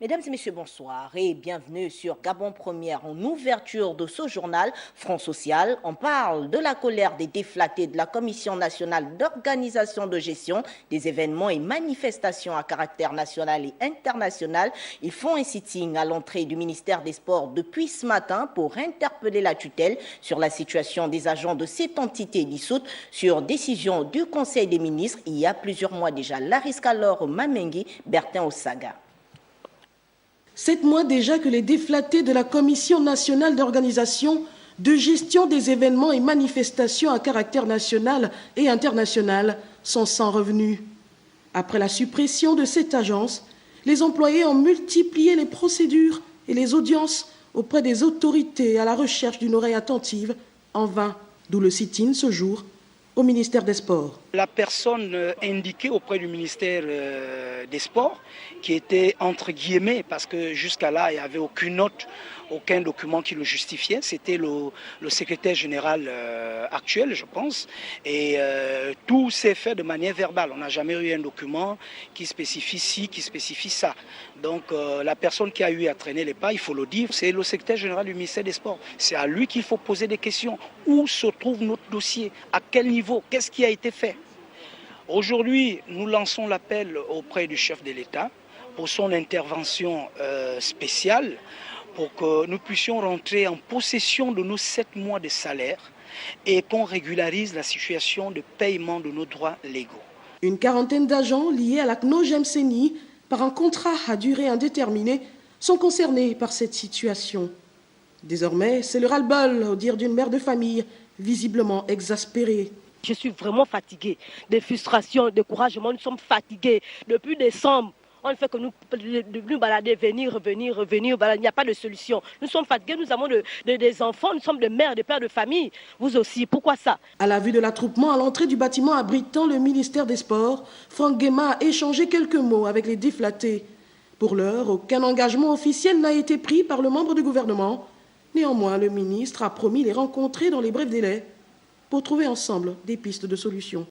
Mesdames et messieurs, bonsoir et bienvenue sur Gabon Première. En ouverture de ce journal, Front Social, on parle de la colère des déflatés de la Commission nationale d'organisation de gestion des événements et manifestations à caractère national et international. Ils font un sitting à l'entrée du ministère des Sports depuis ce matin pour interpeller la tutelle sur la situation des agents de cette entité dissoute sur décision du Conseil des ministres il y a plusieurs mois déjà. Lariska Laure Mamengi, Bertin Osaga. 7 mois déjà que les déflatés de la Commission nationale d'organisation de gestion des événements et manifestations à caractère national et international sont sans revenus. Après la suppression de cette agence, les employés ont multiplié les procédures et les audiences auprès des autorités à la recherche d'une oreille attentive, en vain, d'où le sit-in ce jour au ministère des Sports. La personne indiquée auprès du ministère des Sports, qui était entre guillemets, parce que jusqu'à là, il n'y avait aucune note, aucun document qui le justifiait, c'était le secrétaire général actuel, je pense, et tout s'est fait de manière verbale. On n'a jamais eu un document qui spécifie ci, qui spécifie ça. Donc la personne qui a eu à traîner les pas, il faut le dire, c'est le secrétaire général du ministère des Sports. C'est à lui qu'il faut poser des questions. Où se trouve notre dossier? À quel niveau? Qu'est-ce qui a été fait? Aujourd'hui, nous lançons l'appel auprès du chef de l'État pour son intervention spéciale pour que nous puissions rentrer en possession de nos 7 mois de salaire et qu'on régularise la situation de paiement de nos droits légaux. Une quarantaine d'agents liés à la CNOGEM-CENI par un contrat à durée indéterminée sont concernés par cette situation. Désormais, c'est le ras-le-bol, au dire d'une mère de famille, visiblement exaspérée. Je suis vraiment fatiguée, de frustration, de découragement. Nous sommes fatigués. Depuis décembre, on ne fait que nous balader, venir, revenir. Voilà, il n'y a pas de solution. Nous sommes fatigués, nous avons des enfants, nous sommes des mères, des pères de famille. Vous aussi, pourquoi ça? À la vue de l'attroupement à l'entrée du bâtiment abritant le ministère des Sports, Franck Guéma a échangé quelques mots avec les déflatés. Pour l'heure, aucun engagement officiel n'a été pris par le membre du gouvernement. Néanmoins, le ministre a promis les rencontrer dans les brefs délais pour trouver ensemble des pistes de solutions.